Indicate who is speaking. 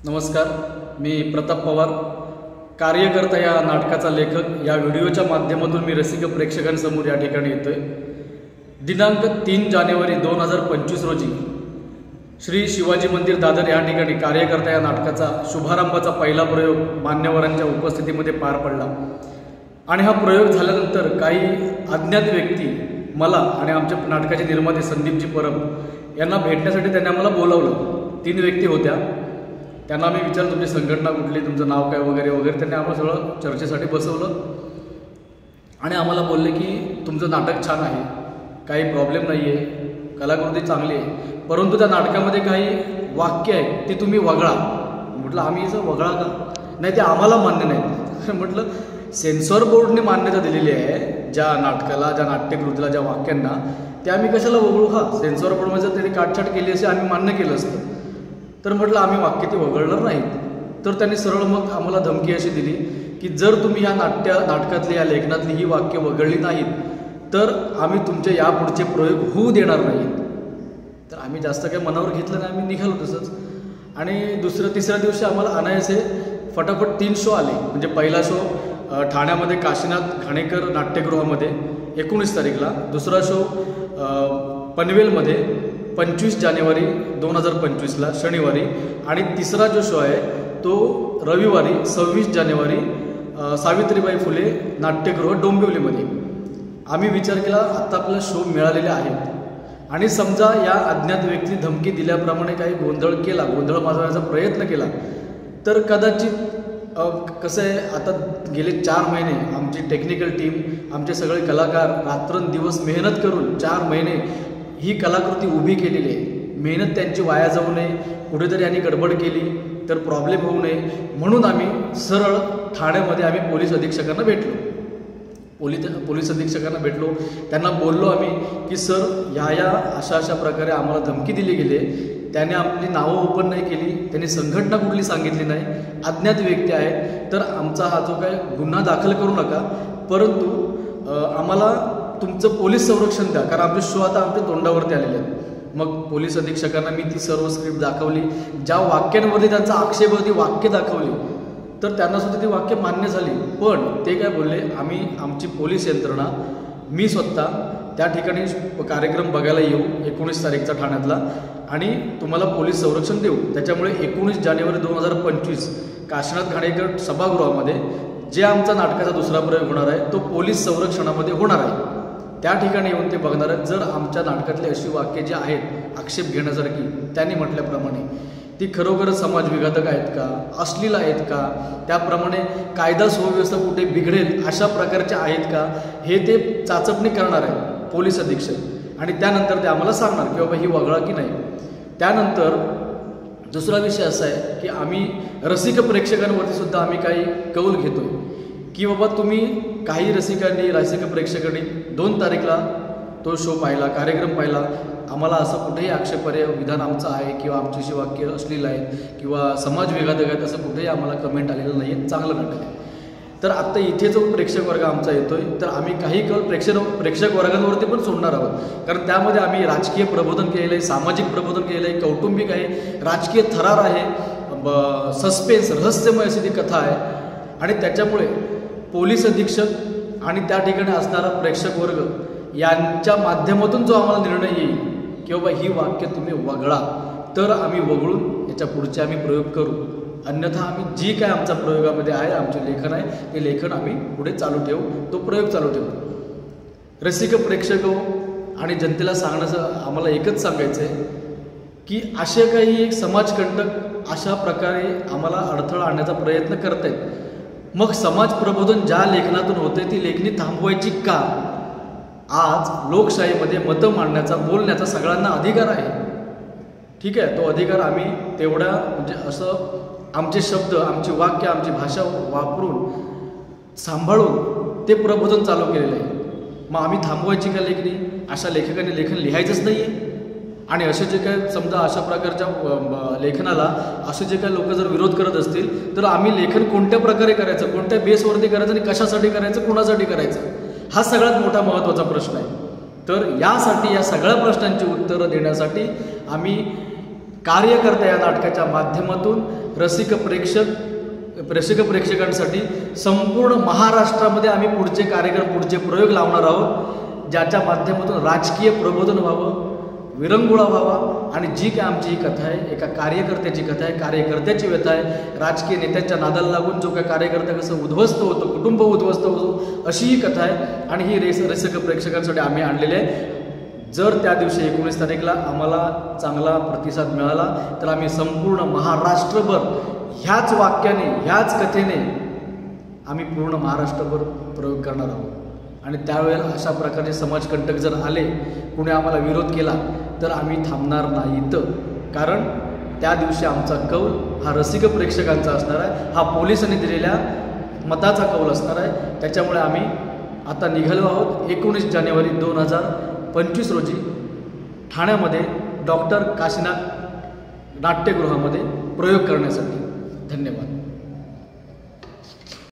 Speaker 1: नमस्कार, मी प्रताप पवार, कार्यकर्ता या नाटकाचा लेखक. या व्हिडिओच्या माध्यमातून मी रसिक प्रेक्षकांसमोर या ठिकाणी येतोय. दिनांक 3 जानेवारी 2025 रोजी श्री शिवाजी मंदिर दादर या ठिकाणी कार्यकर्ता या नाटकाचा शुभारंभाचा पहिला प्रयोग मान्यवरांच्या उपस्थितीमध्ये पार पडला. आणि हा प्रयोग झाल्यानंतर काही अज्ञात व्यक्ती मला आणि आमच्या नाटकाचे निर्माते संदीपजी परब यांना भेटण्यासाठी त्यांनी आम्हाला बोलावलं. 3 व्यक्ती होत्या. त्यांना मी विचारलं तुमची संघटना कुठली, तुमचं नाव काय वगैरे वगैरे. त्यांनी आम्हाला सगळं चर्चेसाठी बसवलं आणि आम्हाला बोलले की तुमचं नाटक छान आहे, काही प्रॉब्लेम नाही आहे, कलाकृती चांगली आहे, परंतु त्या नाटकामध्ये काही वाक्य आहे ती तुम्ही वगळा. म्हटलं आम्ही असं वगळा का? नाही, ते आम्हाला मान्य नाही. म्हटलं सेन्सॉर बोर्डने मान्यता दिलेली आहे ज्या नाटकाला, ज्या नाट्यकृतीला, ज्या वाक्यांना, ते आम्ही कशाला वगळू? हा, सेन्सॉर बोर्डमध्ये जर त्यांनी काटछाट केली असे आम्ही मान्य केलं असतं. तर म्हटलं आम्ही वाक्य ती वगळणार नाहीत. तर त्यांनी सरळ मग आम्हाला धमकी अशी दिली की जर तुम्ही या नाटकातली, या लेखनातली ही वाक्य वगळली नाहीत तर आम्ही तुमचे यापुढचे प्रयोग होऊ देणार नाहीत. तर आम्ही जास्त काही मनावर घेतलं नाही, आम्ही निघालो तसंच. आणि तिसऱ्या दिवशी आम्हाला अनायसे फटाफट 3 शो आले. म्हणजे पहिला शो ठाण्यामध्ये काशीनाथ घाणेकर नाट्यगृहामध्ये 19 तारीखला, दुसरा शो पनवेलमध्ये 25 जानेवारी 2025ला शनिवारी, आणि तिसरा जो शो आहे तो रविवारी 26 जानेवारी सावित्रीबाई फुले नाट्यगृह डोंबिवलीमध्ये. आम्ही विचार केला आत्ता आपल्याला शो मिळालेले आहेत आणि समजा या अज्ञात व्यक्ती धमकी दिल्याप्रमाणे काही गोंधळ माजवण्याचा प्रयत्न केला तर कदाचित कसं आहे, आता गेले 4 महिने आमची टेक्निकल टीम, आमचे सगळे कलाकार रात्रंदिवस मेहनत करून 4 महिने ही कलाकृती उभी केलेली आहे. मेहनत त्यांची वाया जाऊ नये, कुठेतरी यांनी गडबड केली तर प्रॉब्लेम होऊ नये म्हणून आम्ही सरळ ठाण्यामध्ये आम्ही पोलीस अधीक्षकांना भेटलो. त्यांना बोललो आम्ही की सर या अशा प्रकारे आम्हाला धमकी दिली गेली, त्याने आपली नावं ओपन नाही केली, त्यांनी संघटना कुठली सांगितली नाही, अज्ञात व्यक्ती आहेत, तर आमचा हा जो काय गुन्हा दाखल करू नका, परंतु आम्हाला तुमचं पोलीस संरक्षण द्या, कारण आमचे शो आता आमच्या तोंडावरती आलेले आहेत. मग पोलीस अधीक्षकांना मी ती सर्व स्क्रिप्ट दाखवली, ज्या वाक्यांमध्ये त्यांचा आक्षेप होती वाक्य दाखवली, तर त्यांना सुद्धा ती वाक्य मान्य झाली. पण ते काय बोलले, आम्ही आमची पोलीस यंत्रणा, मी स्वतः त्या ठिकाणी कार्यक्रम बघायला येऊ 19 तारीखचा ठाण्यातला आणि तुम्हाला पोलीस संरक्षण देऊ. त्याच्यामुळे 19 जानेवारी 2025 काशीनाथ घाणेकर सभागृहामध्ये जे आमचा नाटकाचा दुसरा प्रयोग होणार आहे तो पोलीस संरक्षणामध्ये होणार आहे. त्या ठिकाणी येऊन ते बघणार आहेत. जर आमच्या नाटकातली अशी वाक्य जी आहेत आक्षेप घेण्यासारखी, त्यांनी म्हटल्याप्रमाणे ती खरोखर समाजविघातक आहेत का, अश्लील आहेत का, त्याप्रमाणे कायदा सुव्यवस्था कुठे बिघडेल अशा प्रकारचे आहेत का, हे ते चाचपणी करणार आहे पोलीस अधीक्षक. आणि त्यानंतर ते आम्हाला सांगणार की बाबा ही वगळा की नाही. त्यानंतर दुसरा विषय असा आहे की आम्ही रसिक प्रेक्षकांवरती सुद्धा आम्ही काही कौल घेतोय की बाबा तुम्ही काही रसिक प्रेक्षकांनी 2 तारीखला तो शो पाहिला, कार्यक्रम पाहिला, आम्हाला असं कुठेही आक्षेपार्ह विधान आमचं आहे किंवा आमची वाक्य अश्लील आहेत किंवा समाजविघातक आहेत असं कुठेही आम्हाला कमेंट आलेलं नाही आहे, चांगलं नाटक आहे. तर आत्ता इथे जो प्रेक्षक वर्ग आमचा येतोय तर आम्ही काही कल प्रेक्षक वर्गांवरती पण सोडणार आहोत, कारण त्यामध्ये आम्ही राजकीय प्रबोधन केलेलं आहे, सामाजिक प्रबोधन केलेलं आहे, कौटुंबिक आहे, राजकीय थरार आहे, सस्पेन्स, रहस्यमय अशी ती कथा आहे. आणि त्याच्यामुळे पोलीस अधीक्षक आणि त्या ठिकाणी असणारा प्रेक्षक वर्ग यांच्या माध्यमातून जो आम्हाला निर्णय येईल की बाबा ही वाक्य तुम्ही वगळा, तर आम्ही वगळून याच्या पुढचे आम्ही प्रयोग करू. अन्यथा आम्ही जी काय आमच्या प्रयोगामध्ये आहे, आमचे लेखन आहे, ते लेखन आम्ही पुढे चालू ठेवू, तो प्रयोग चालू ठेवू. रसिक प्रेक्षक आणि जनतेला सांगण्याचं आम्हाला एकच सांगायचं आहे की असे काही समाजकंटक अशा प्रकारे आम्हाला अडथळा आणण्याचा प्रयत्न करत आहेत. मग समाज प्रबोधन ज्या लेखनातून होते ती लेखणी थांबवायची का? आज लोकशाहीमध्ये मतं मांडण्याचा, बोलण्याचा सगळ्यांना अधिकार आहे. ठीक आहे, तो अधिकार आम्ही तेवढा म्हणजे असं आमचे शब्द, आमची वाक्य, आमची भाषा वापरून सांभाळून ते प्रबोधन चालू केलेलं आहे. मग आम्ही थांबवायची का लेखणी? अशा लेखकांनी लेखन लिहायचंच नाही आहे. आणि असे जे काय समजा अशा प्रकारच्या लेखनाला असे जे काय लोक जर विरोध करत असतील तर आम्ही लेखन कोणत्या प्रकारे करायचं, कोणत्या बेसवरती करायचं आणि कशासाठी करायचं, कोणासाठी करायचं, हा सगळ्यात मोठा महत्त्वाचा प्रश्न आहे. तर यासाठी या सगळ्या प्रश्नांची उत्तरं देण्यासाठी आम्ही कार्यकर्ता या नाटकाच्या माध्यमातून प्रेक्षकांसाठी संपूर्ण महाराष्ट्रामध्ये आम्ही पुढचे कार्यक्रम पुढचे प्रयोग लावणार आहोत, ज्याच्या माध्यमातून राजकीय प्रबोधन व्हावं, विरंगुळा व्हावा आणि जी काय आमची ही कथा आहे एका कार्यकर्त्याची कथा आहे, कार्यकर्त्याची व्यथा आहे. राजकीय नेत्यांच्या नादाला लागून जो काय कार्यकर्ता कसं उद्ध्वस्त होतो, कुटुंब उद्ध्वस्त होतो, अशी ही कथा आहे आणि ही रसिक प्रेक्षकांसाठी आम्ही आणलेली आहे. जर त्या दिवशी 19 तारीखला आम्हाला चांगला प्रतिसाद मिळाला तर आम्ही संपूर्ण महाराष्ट्रभर ह्याच वाक्याने ह्याच कथेने आम्ही पूर्ण महाराष्ट्रभर प्रयोग करणार आहोत. आणि त्यावेळेला अशा प्रकारचे समाजकंटक जर आले, कुणी आम्हाला विरोध केला तर आम्ही थांबणार नाहीत. कारण त्या दिवशी आमचा कौल हा रसिक प्रेक्षकांचा असणार आहे, हा पोलिसांनी दिलेल्या मताचा कौल असणार आहे. त्याच्यामुळे आम्ही आता निघालो आहोत 19 जानेवारी 2025 रोजी ठाण्यामध्ये डॉक्टर काशीनाथ नाट्यगृहामध्ये प्रयोग करण्यासाठी. धन्यवाद.